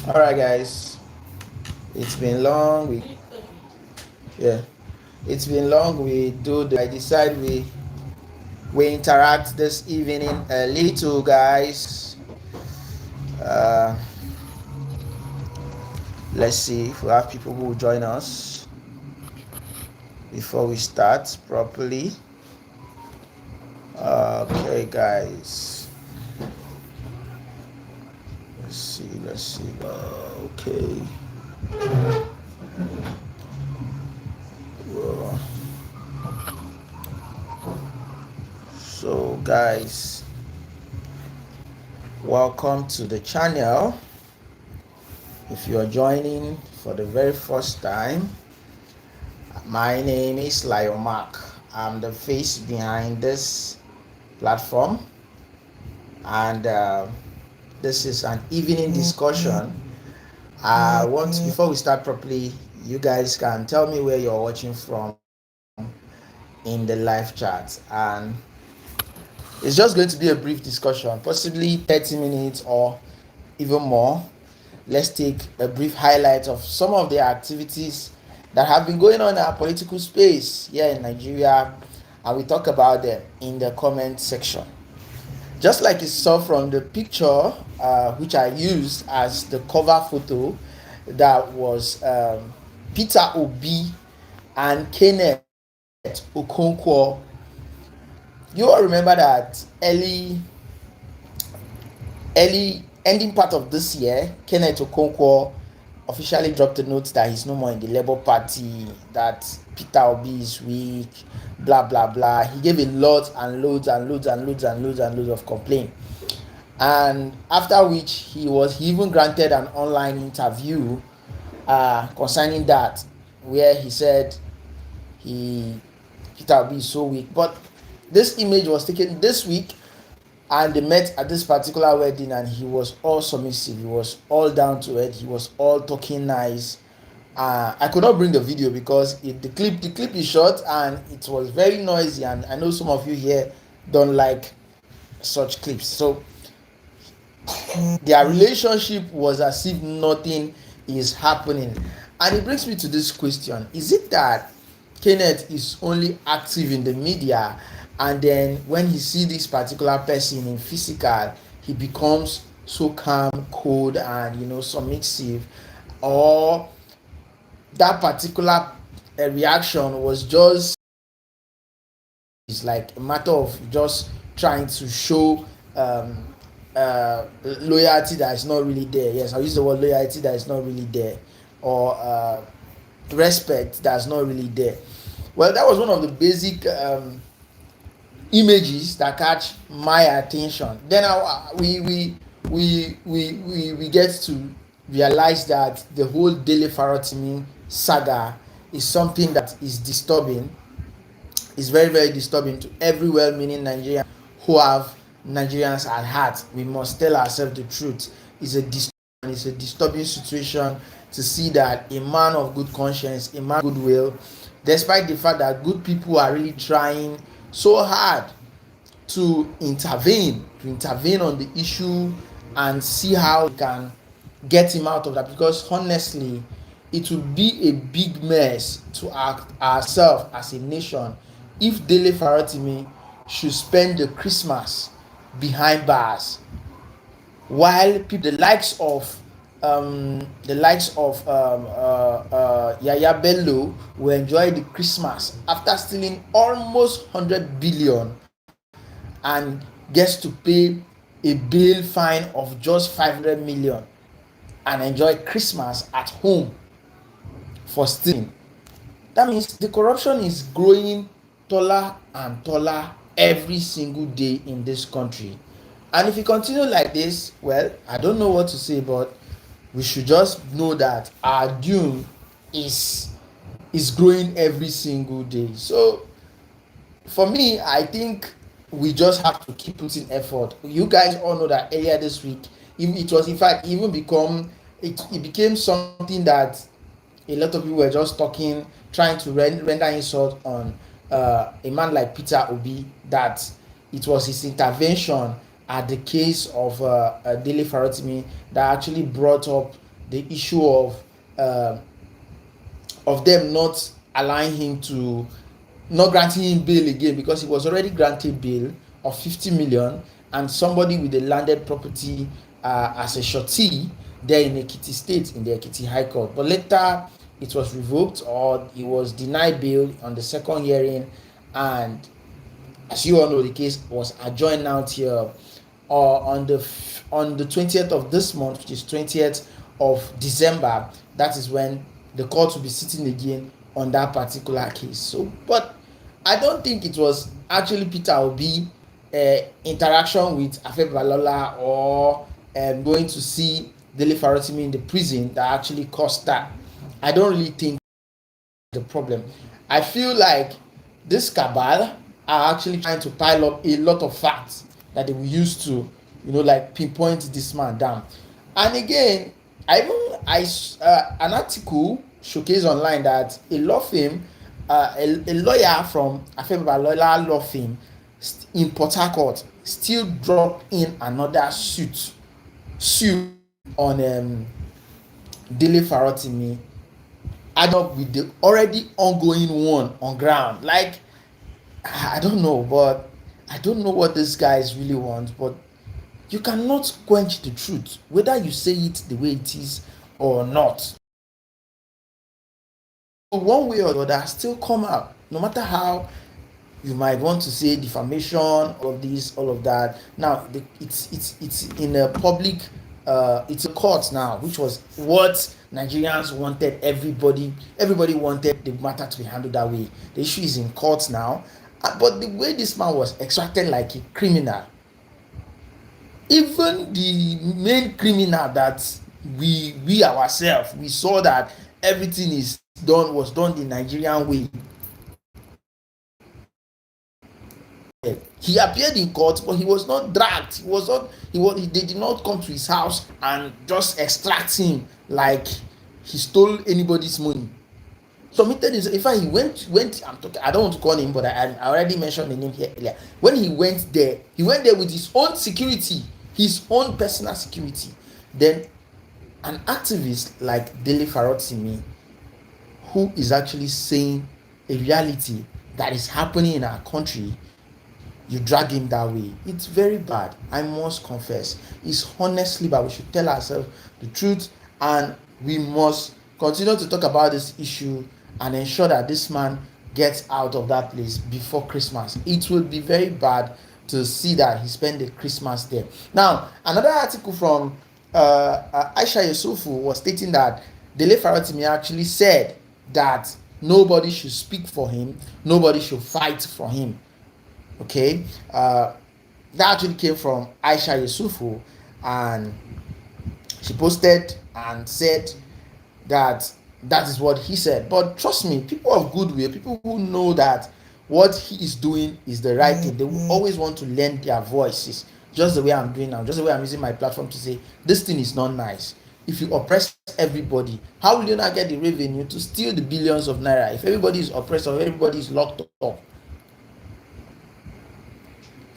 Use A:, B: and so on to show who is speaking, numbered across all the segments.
A: All right, guys. It's been long. Yeah, it's been long. We do. I decide we interact this evening a little, guys. Uh, let's see if we have people who will join us before we start properly. Okay, guys. Let's see. Let's see. Okay. Well, so, guys, welcome to the channel. If you are joining for the very first time, my name is Lyon Mack. I'm the face behind this platform, and this is an evening discussion. Before we start properly, you guys can tell me where you're watching from in the live chat, and it's just going to be a brief discussion, possibly 30 minutes or even more. Let's take a brief highlight of some of the activities that have been going on in our political space here in Nigeria, and we talk about them in the comment section. Just like you saw from the picture, which I used as the cover photo, that was Peter Obi and Kenneth Okonkwo. You all remember that early ending part of this year, Kenneth Okonkwo officially dropped a note that he's no more in the Labour Party, that Peter Obi is weak, blah blah blah. He gave a lot and loads of complaint, and after which he even granted an online interview concerning that, where he said Peter Obi is so weak. But this image was taken this week, and they met at this particular wedding, and he was all submissive, he was all down to it, he was all talking nice. I could not bring the video because the clip is short and it was very noisy, and I know some of you here don't like such clips. So their relationship was as if nothing is happening, and it brings me to this question: is it that Kenneth is only active in the media, and then when he see this particular person in physical, he becomes so calm, cold, and submissive? Or that particular reaction was just, it's like a matter of just trying to show loyalty that is not really there? Yes, I use the word loyalty that is not really there, or respect that's not really there. Well, that was one of the basic images that catch my attention. Then we get to realize that the whole Dele Farotimi saga is something that is disturbing. It's very, very disturbing to every well-meaning Nigerian who have Nigerians at heart. We must tell ourselves the truth. It's a disturbing situation to see that a man of good conscience, a man of goodwill, despite the fact that good people are really trying so hard to intervene on the issue and see how we can get him out of that. Because honestly, it would be a big mess to act ourselves as a nation if Dele Farotimi should spend the Christmas behind bars, while people the likes of Yaya Bello will enjoy the Christmas after stealing almost 100 billion and gets to pay a bail fine of just 500 million and enjoy Christmas at home for stealing. That means the corruption is growing taller and taller every single day in this country. And if we continue like this, well, I don't know what to say, but we should just know that our doom is growing every single day. So for me, I think we just have to keep putting effort. You guys all know that earlier this week, it was in fact even it became something that a lot of people were just talking, trying to render insult on a man like Peter Obi, that it was his intervention at the case of Dele Farotimi that actually brought up the issue uh, of them not allowing him to, not granting him bail again, because he was already granted bail of 50 million, and somebody with a landed property as a surety there in Ekiti State, in the Ekiti High Court. But later it was revoked, or he was denied bail on the second hearing, and as you all know, the case was adjourned now till on the 20th of this month, which is 20th of December. That is when the court will be sitting again on that particular case. So, but I don't think it was actually Peter Obi interaction with Afe Balola or going to see Dele Farotimi in the prison that actually caused that. I don't really think the problem. I feel like this cabal are actually trying to pile up a lot of facts that they will use to, like pinpoint this man down. And again, an article showcased online that a law firm, a lawyer from Afe Balola law firm in Port Harcourt still dropped in another suit on Dele Farotimi, add up with the already ongoing one on ground. Like, I don't know, but I don't know what these guys really want, but you cannot quench the truth, whether you say it the way it is or not. One way or the other, still come out, no matter how you might want to say defamation, all of this, all of that. Now, it's in a public, it's a court now, which was what Nigerians wanted. Everybody wanted the matter to be handled that way. The issue is in court now. But the way this man was extracted like a criminal, even the main criminal that we ourselves, we saw that everything was done the Nigerian way. He appeared in court, but he was not dragged. They did not come to his house and just extract him like he stole anybody's money. Submitted his, in fact, he went. I don't want to call him, but I already mentioned the name here earlier. When he went there with his own security, his own personal security. Then an activist like Dele Farotimi, who is actually saying a reality that is happening in our country, you drag him that way. It's very bad. I must confess. It's honestly bad. We should tell ourselves the truth, and we must continue to talk about this issue and ensure that this man gets out of that place before Christmas. It will be very bad to see that he spent the Christmas there. Now, another article from Aisha Yusufu was stating that Dele Farotimi actually said that nobody should speak for him, nobody should fight for him. Okay, that actually came from Aisha Yusufu, and she posted and said that is what he said. But trust me, people of goodwill, people who know that what he is doing is the right thing, they will always want to lend their voices, just the way I'm doing now, just the way I'm using my platform to say this thing is not nice. If you oppress everybody, how will you not get the revenue to steal the billions of naira if everybody is oppressed or everybody is locked up?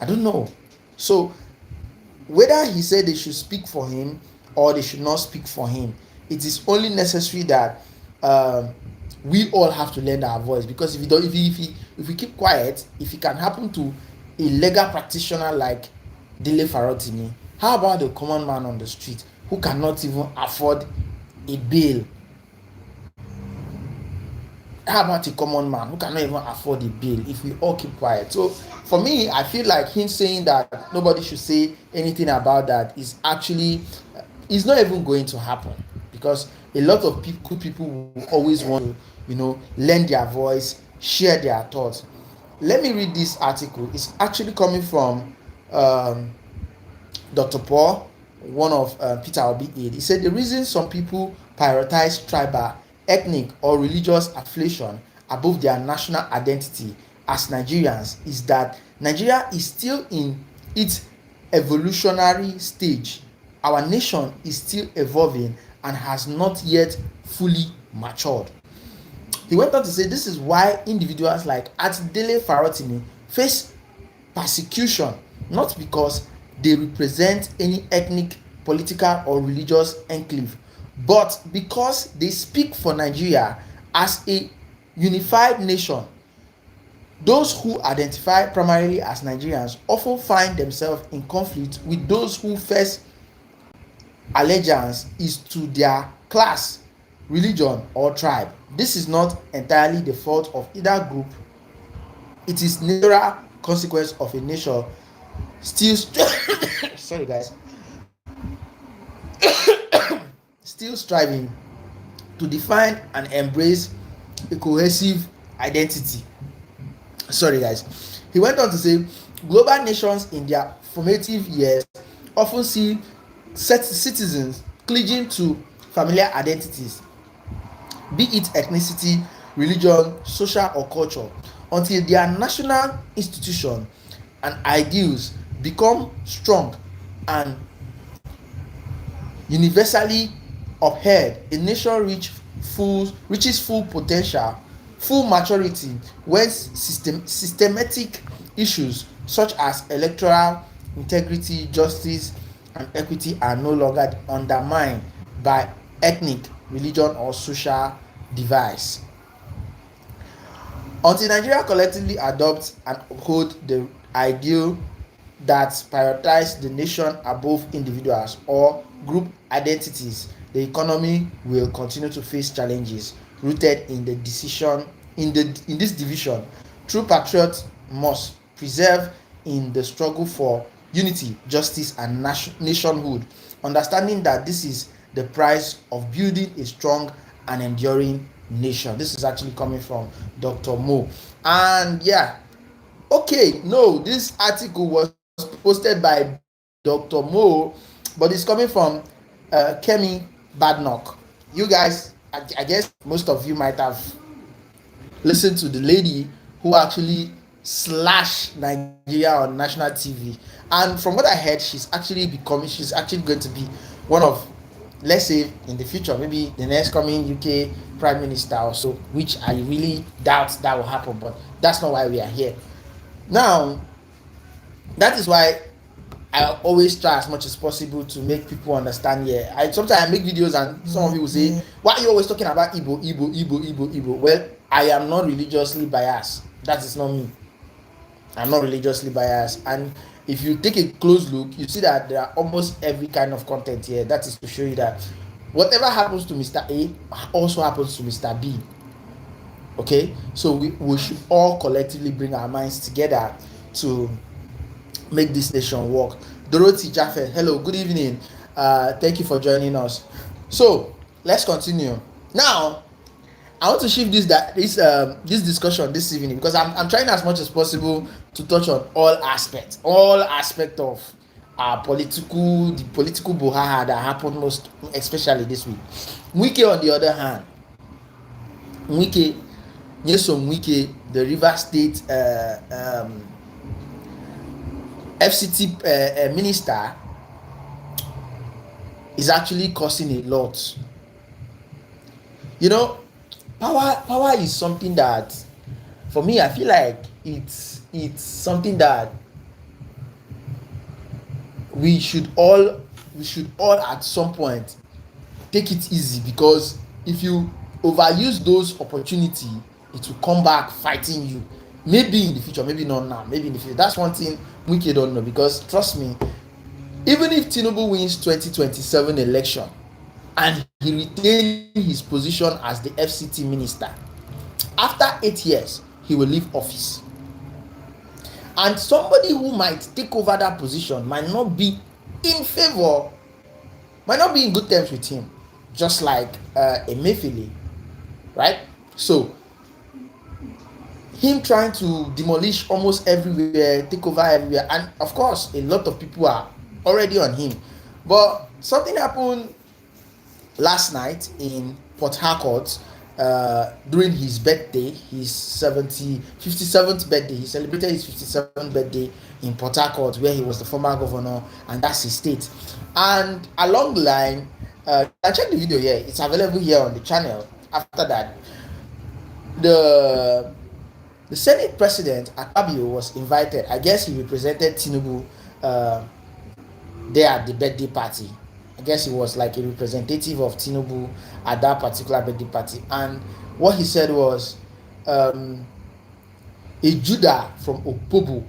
A: I don't know. So whether he said they should speak for him or they should not speak for him, it is only necessary that we all have to lend our voice, because if we keep quiet, if it can happen to a legal practitioner like Dele Farotimi, how about the common man on the street who cannot even afford a bail? How about a common man who cannot even afford a bill if we all keep quiet? So for me, I feel like him saying that nobody should say anything about that is actually is not even going to happen, because a lot of people will always want to, lend their voice, share their thoughts. Let me read this article. It's actually coming from Dr. Paul, one of Peter Obi aide. He said the reason some people prioritize tribal, ethnic or religious affiliation above their national identity as Nigerians is that Nigeria is still in its evolutionary stage. Our nation is still evolving and has not yet fully matured. He went on to say this is why individuals like Dele Farotimi face persecution, not because they represent any ethnic, political or religious enclave, But because they speak for Nigeria as a unified nation, those who identify primarily as Nigerians often find themselves in conflict with those who first allegiance is to their class, religion, or tribe. This is not entirely the fault of either group. It is natural consequence of a nation still sorry guys, still striving to define and embrace a cohesive identity. Sorry guys. He went on to say global nations in their formative years often see citizens clinging to familiar identities, be it ethnicity, religion, social, or culture, until their national institution and ideals become strong and universally upheld. A nation reaches full potential, full maturity when systematic issues such as electoral integrity, justice, and equity are no longer undermined by ethnic, religion, or social divides. Until Nigeria collectively adopts and upholds the ideal that prioritize the nation above individuals or group identities, the economy will continue to face challenges rooted in this division. True patriots must persevere in the struggle for unity, justice, and nationhood, understanding that this is the price of building a strong and enduring nation. This is actually coming from Dr. Mo. And yeah, okay, no, this article was posted by Dr. Mo, but it's coming from Kemi Badnock. You guys, I guess most of you might have listened to the lady who actually slashed Nigeria on national TV. And from what I heard, she's actually going to be one of, let's say in the future, maybe the next coming UK Prime Minister or so, which I really doubt that will happen, but that's not why we are here. Now, that is why I always try as much as possible to make people understand here. Sometimes I make videos and some of you will say, why are you always talking about Igbo? Well, I am not religiously biased. That is not me. I'm not religiously biased. And if you take a close look, you see that there are almost every kind of content here. That is to show you that whatever happens to Mr. A also happens to Mr. B. Okay? So we should all collectively bring our minds together to make this nation work. Dorothy Jaffe, hello, good evening. Thank you for joining us. So let's continue. Now, I want to shift this discussion this evening because I'm trying as much as possible to touch on all aspects of the political brouhaha that happened most especially this week. Wike, on the other hand, Nyesom Wike, the Rivers State FCT minister, is actually causing a lot. You know, power is something that, for me, I feel like it's something that we should all at some point take it easy, because if you overuse those opportunity, it will come back fighting you. Maybe in the future, maybe not now, maybe in the future. That's one thing Wike don't know, because trust me, even if Tinubu wins 2027 election and he retains his position as the FCT minister, after 8 years he will leave office, and somebody who might take over that position might not be in favor, might not be in good terms with him, just like Emefiele, right? So him trying to demolish almost everywhere, take over everywhere, and of course a lot of people are already on him. But something happened last night in Port Harcourt during his birthday, his 57th birthday. He celebrated his 57th birthday in Port Harcourt, where he was the former governor, and that's his state. And along the line, I checked the video here, it's available here on the channel. After that, the Senate President Akpabio was invited. I guess he represented Tinubu there at the birthday party. I guess he was like a representative of Tinubu at that particular birthday party. And what he said was, a Judah from Opobo,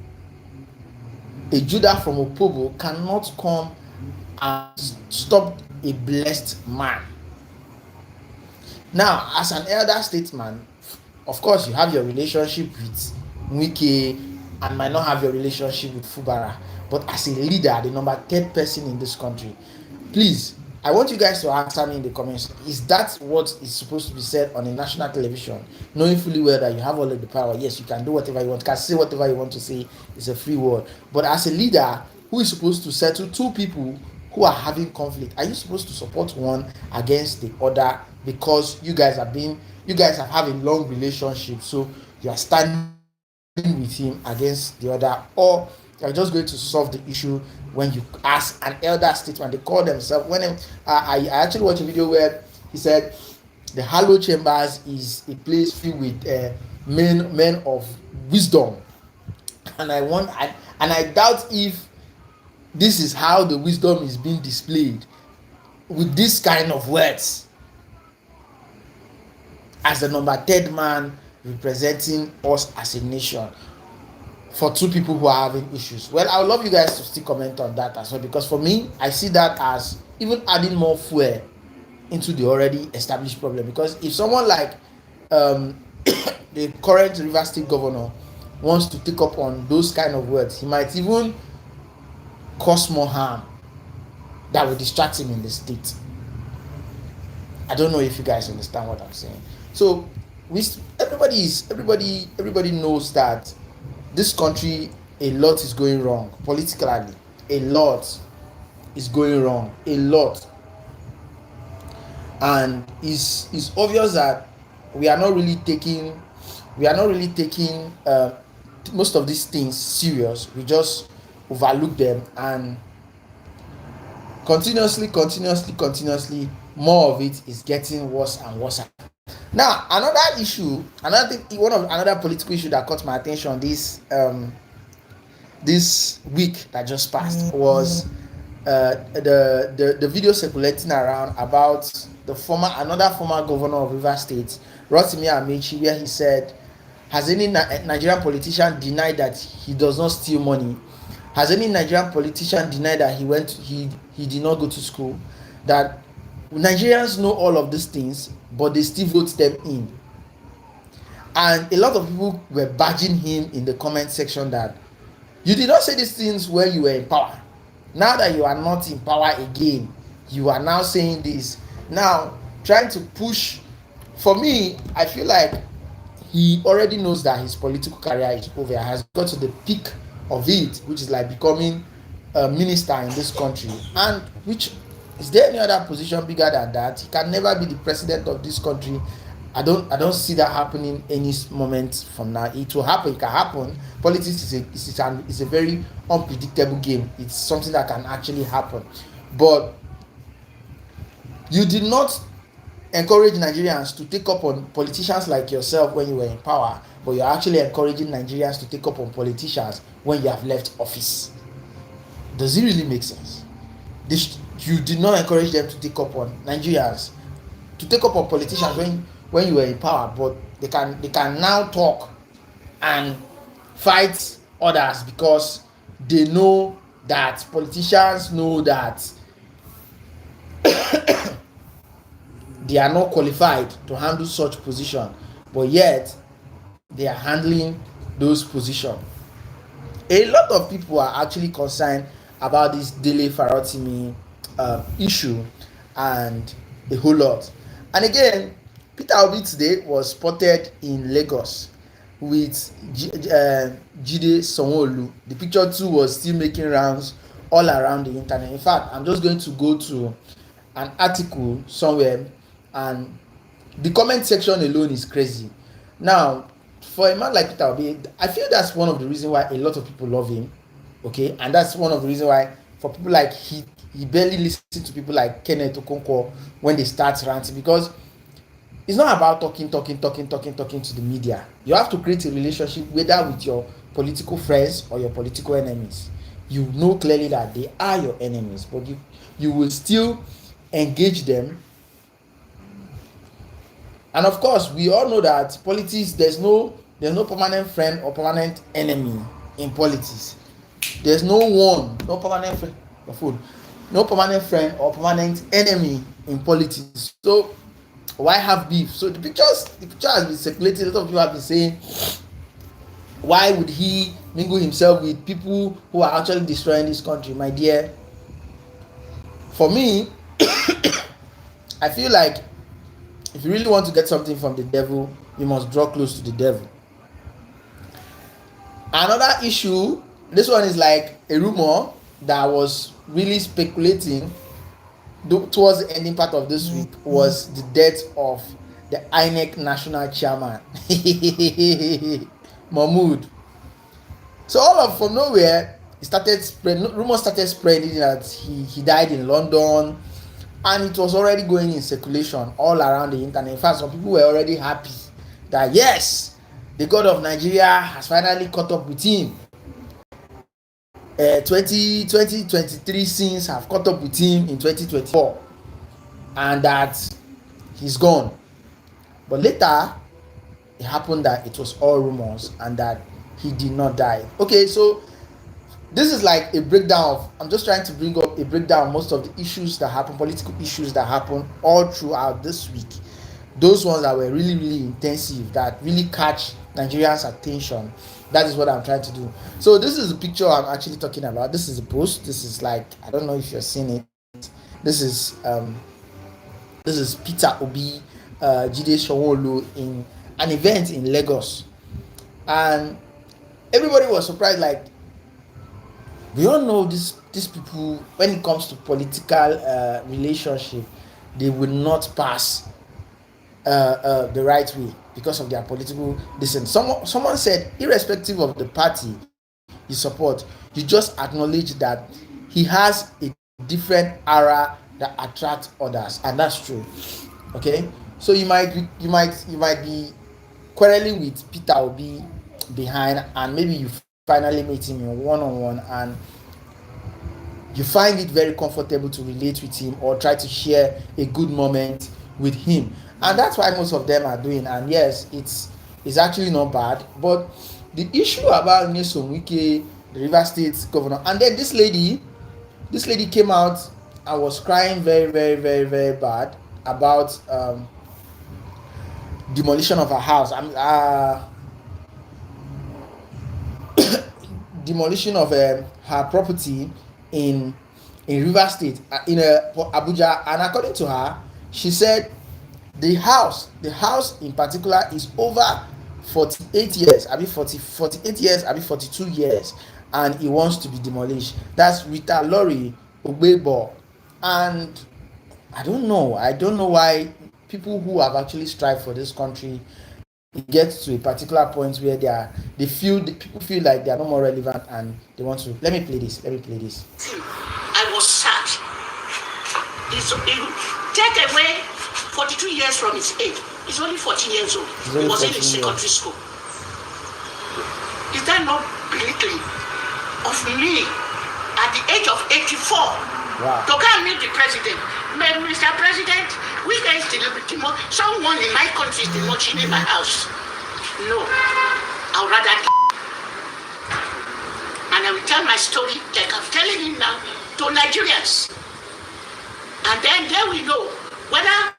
A: cannot come and stop a blessed man. Now, as an elder statesman, of course, you have your relationship with Wike and might not have your relationship with Fubara. But as a leader, the number third person in this country, please, I want you guys to answer me in the comments. Is that what is supposed to be said on a national television? Knowing fully well that you have all of the power. Yes, you can do whatever you want. You can say whatever you want to say. It's a free world. But as a leader who is supposed to settle two people who are having conflict, are you supposed to support one against the other because you guys have a long relationship, so you are standing with him against the other, or you're just going to solve the issue when you ask an elder statesman? They call themselves, when I actually watched a video where he said the Hollow Chambers is a place filled with men of wisdom, and I doubt if this is how the wisdom is being displayed with this kind of words as the number third man representing us as a nation for two people who are having issues. Well, I would love you guys to still comment on that as well, because for me, I see that as even adding more fuel into the already established problem. Because if someone like the current Rivers State governor wants to take up on those kind of words, he might even cause more harm that will distract him in the state. I don't know if you guys understand what I'm saying. So everybody knows that this country, a lot is going wrong politically. A lot is going wrong, a lot, and it's obvious that we are not really taking most of these things serious. We just overlook them, and continuously more of it is getting worse and worse. Now, another political issue that caught my attention this week that just passed was the video circulating around about another former governor of Rivers State, Rotimi Amechi, where he said, has any Nigerian politician denied that he does not steal money? Has any Nigerian politician denied that he did not go to school? That Nigerians know all of these things, but they still vote them in. And a lot of people were badging him in the comment section that you did not say these things when you were in power. Now that you are not in power again, you are now saying this. Now, trying to push. For me, I feel like he already knows that his political career is over. He has got to the peak of it, which is like becoming a minister in this country. And which is there any other position bigger than that? He can never be the president of this country. I don't see that happening any moment from now. It will happen. It can happen. Politics is a very unpredictable game. It's something that can actually happen. But you did not encourage Nigerians to take up on politicians like yourself when you were in power, but you're actually encouraging Nigerians to take up on politicians when you have left office. Does it really make sense? You did not encourage them to take up on Nigerians, to take up on politicians when you were in power, but they can now talk and fight others because they know that politicians know that they are not qualified to handle such position, but yet they are handling those positions. A lot of people are actually concerned about this Dele Farotimi issue and a whole lot. And again, Peter Obi today was spotted in Lagos with Jide Sanwo-Olu. The picture too was still making rounds all around the internet. In fact, I'm just going to go to an article somewhere, and the comment section alone is crazy. Now, for a man like Peter Obi, I feel that's one of the reasons why a lot of people love him. Okay, and that's one of the reasons why for people like he barely listens to people like Kenneth Okonkwo when they start ranting, because it's not about talking to the media. You have to create a relationship whether with your political friends or your political enemies. you know clearly that they are your enemies, but you will still engage them. And of course, we all know that politics, there's no permanent friend or permanent enemy in politics. There's no permanent friend or food, no permanent friend or permanent enemy in politics. So why have beef? So the picture has been circulating. A lot of people have been saying, why would he mingle himself with people who are actually destroying this country? My dear, for me, I feel like if you really want to get something from the devil, you must draw close to the devil. Another issue, this one is like a rumor that was really speculating towards the ending part of this week, was the death of the INEC national chairman, Mahmood. So from nowhere, rumors started spreading that he died in London, and it was already going in circulation all around the internet. In fact, some people were already happy that yes, the God of Nigeria has finally caught up with him. 2023 sins have caught up with him in 2024, and that he's gone. But later, it happened that it was all rumors and that he did not die. Okay, so this is like a breakdown of, I'm just trying to bring up a breakdown of most of the issues that happen, political issues that happen all throughout this week. Those ones that were really, really intensive, that really catch Nigerians' attention. That is what I'm trying to do. So this is the picture I'm actually talking about. This is a post. This is like, I don't know if you're seeing it. This is Peter Obi, Jide Sanwo-Olu in an event in Lagos, and everybody was surprised. Like, we all know these people, when it comes to political relationship, they will not pass the right way because of their political dissent. Someone said, irrespective of the party you support, you just acknowledge that he has a different aura that attracts others, and that's true. Okay, so you might be quarreling with Peter Obi behind, and maybe you finally meet him in one-on-one, and you find it very comfortable to relate with him or try to share a good moment with him, and that's why most of them are doing. And yes, it's actually not bad. But the issue about Nyesom Wike, the River State governor, and then this lady came out and was crying very, very, very, very bad about demolition of her house. Demolition of her property in River State, in Abuja. And according to her, she said the house in particular is over 48 years, 48 years, 42 years, and it wants to be demolished. That's Rita Lori Ogbebo. And I don't know why people who have actually strived for this country, it gets to a particular point where people feel like they are no more relevant, and they want to. Let me play this.
B: I was sad. Take away 42 years from his age. He's only 14 years old. He was in secondary school. Is that not belittling of me at the age of 84?
A: Wow.
B: To go and meet the president. Mr. President, we guys deliberate someone in my country is demolishing in my house. No. I'd rather and I will tell my story like I'm telling him now to Nigerians. And then there we know whether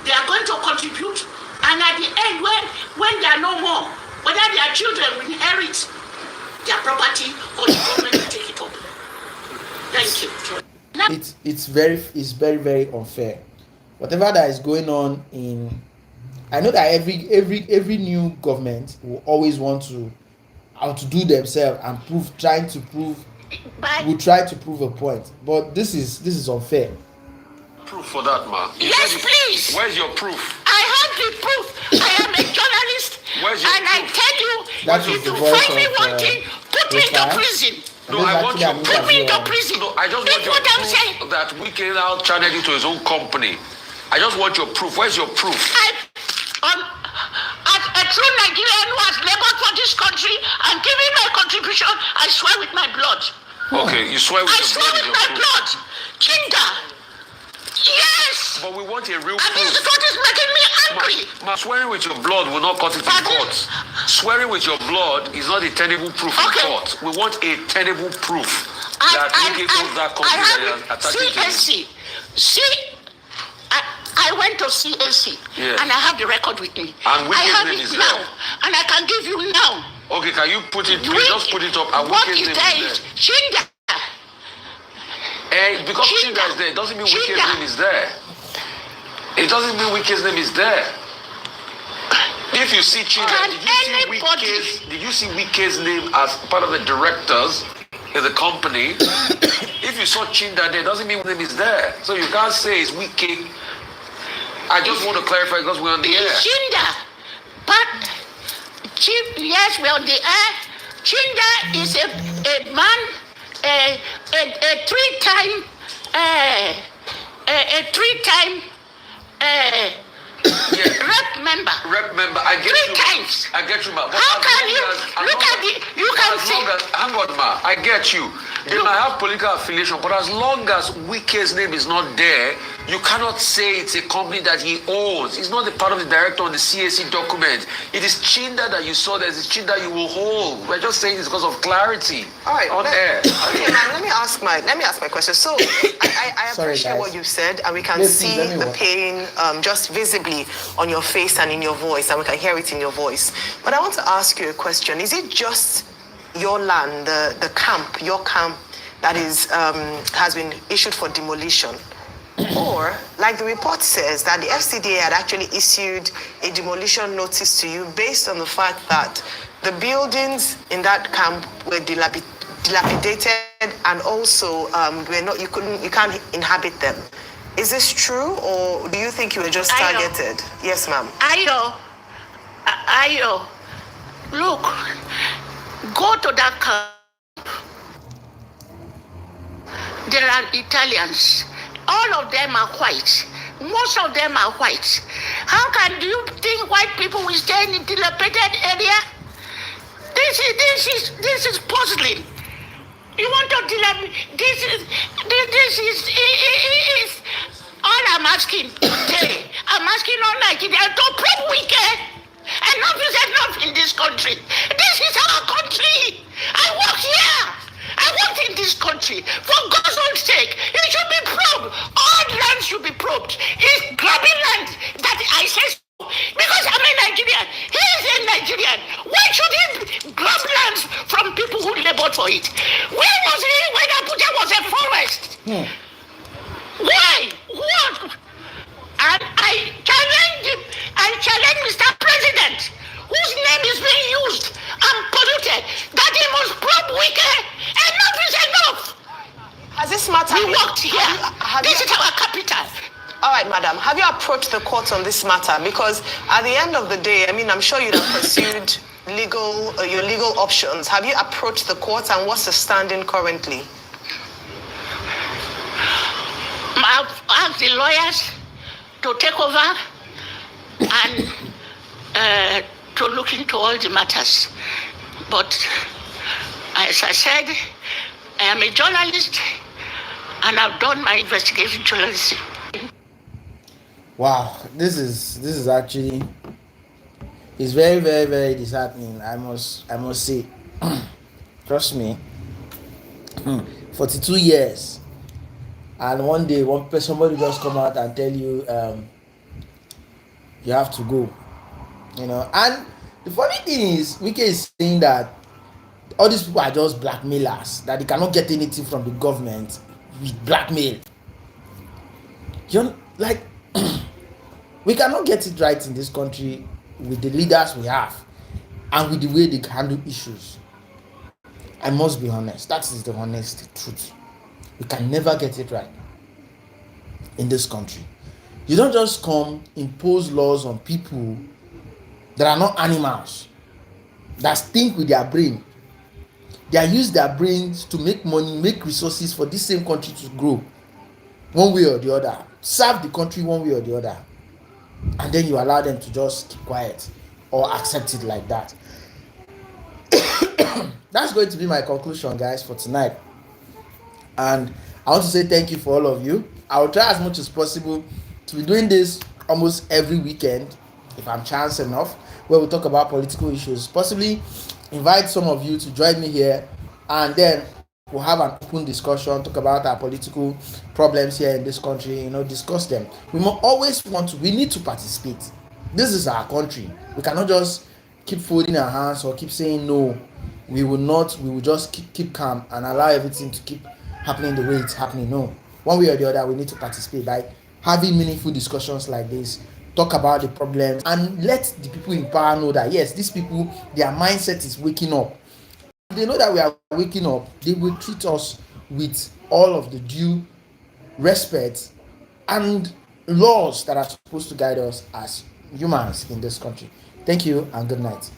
B: they are going to contribute, and at the end when they are no more, whether their children will inherit their property or the government will take it up. Thank you.
A: It's very, very unfair. Whatever that is going on I know that every new government will always want to outdo themselves and try to prove a point. But this is unfair.
C: Proof for that, ma.
B: Yes, please.
C: Where's your proof?
B: I have the proof. I am a journalist.
C: Where's your
B: and
C: proof?
B: I tell you,
A: If you
B: find me one thing, put me into prison.
C: No, I want you.
B: Put me into prison.
C: No, I just want your proof that Wike now channeled into his own company. I just want your proof. Where's your proof?
B: At true Nigerian who has labored for this country and given my contribution, I swear with my blood.
C: Okay, you swear with
B: I
C: your
B: swear
C: blood.
B: with my blood. Chinda. Yes.
C: But we want a real
B: And this is
C: proof.
B: what is making me angry.
C: Swearing with your blood will not cut it in
B: Pardon?
C: court. Swearing with your blood is not a tenable proof in
B: Okay.
C: court. We want a tenable proof that Wike owns that country that you are attacking to.
B: CAC. I went to CAC,
C: Yes.
B: and I have the record with me.
C: And Wike's
B: I have
C: name
B: it
C: is
B: now,
C: there.
B: and I can give you now.
C: Okay, can you put it? Please just put it up. And
B: What
C: Wike's
B: is
C: name
B: there
C: is
B: is Chinda.
C: because
B: Chinda.
C: Chinda is there, it doesn't mean Wike's
B: Chinda.
C: name is there. It doesn't mean Wike's name is there. If you see Chinda,
B: Can
C: did you see Wike's name as part of the directors in the company? If you saw Chinda there, it doesn't mean his name is there. So you can't say it's Wike. I just want to clarify because we're on the air.
B: Chinda. But yes, we're on the air. Chinda is a man, a three-time rep member.
C: Rep member, I get
B: Three
C: you.
B: times.
C: I get you, ma. But
B: How
C: as
B: can
C: long
B: you
C: as- as
B: look
C: long
B: at
C: as-
B: the? You can
C: as
B: say.
C: long as- hang on, ma. I get you. They might have political affiliation, but as long as Wike's name is not there, you cannot say it's a company that he owns. It's not a part of the director on the CAC document. It is Chinda that you saw. There's a Chinda you will hold. We're just saying this because of clarity.
D: All right,
C: on air.
D: Okay, ma'am, let me ask my question. So I
A: Sorry,
D: appreciate
A: guys.
D: what you said, and we can
A: Yes,
D: see
A: please, let me
D: the
A: walk.
D: pain just visibly on your face and in your voice, and we can hear it in your voice. But I want to ask you a question. Is it just your land, the camp, your camp, that is has been issued for demolition? Or, like the report says, that the FCDA had actually issued a demolition notice to you based on the fact that the buildings in that camp were dilapidated and also you can't inhabit them. Is this true, or do you think you were just
B: Ayo.
D: targeted? Yes, ma'am.
B: Ayo, look, go to that camp. There are Italians. All of them are white. Most of them are white. How can you think white people will stay in a dilapidated area? This is puzzling. You want to this is all I'm asking today. I'm asking all Nigerians to prove we can. Enough is enough in this country. This is our country. I work here. I work in this country. For God's own sake, it should be probed. All land should be probed. It's grabbing land that I say so. Because I'm a Nigerian. He is a Nigerian. Why should he grab lands from people who labored for it? Where was he when Abuja was a forest? Why? What? And I challenge Mr. President, whose name is being used and polluted, that he must probe Wike. Enough is enough.
D: Has this matter?
B: We worked here. This is our capital.
D: All right, madam. Have you approached the court on this matter? Because at the end of the day, I mean, I'm sure you'd have pursued your legal options. Have you approached the court, and what's the standing currently?
B: I've asked the lawyers to take over and to look into all the matters. But as I said, I am a journalist and I've done my investigation journalism.
A: Wow, this is actually, it's very, very, very disheartening. I must say. Trust me. 42 years, and one day somebody just come out and tell you you have to go, and the funny thing is, Wike is saying that all these people are just blackmailers, that they cannot get anything from the government with blackmail. We cannot get it right in this country with the leaders we have and with the way they handle issues. I must be honest. That is the honest truth. We can never get it right in this country. You don't just come impose laws on people that are not animals, that think with their brain. They use their brains to make money, make resources for this same country to grow one way or the other, serve the country one way or the other, and then you allow them to just keep quiet. or accept it like that. That's going to be my conclusion, guys, for tonight. And I want to say thank you for all of you. I will try as much as possible to be doing this almost every weekend, if I'm chance enough, where we talk about political issues. Possibly invite some of you to join me here, and then we'll have an open discussion, talk about our political problems here in this country, discuss them. We need to participate. This is our country. We cannot just keep folding our hands or keep saying no. We will not. We will just keep calm and allow everything to keep happening the way it's happening. No, one way or the other, we need to participate by having meaningful discussions like this, talk about the problems, and let the people in power know that yes, these people, their mindset is waking up. If they know that we are waking up, they will treat us with all of the due respect and laws that are supposed to guide us as humans in this country. Thank you and good night.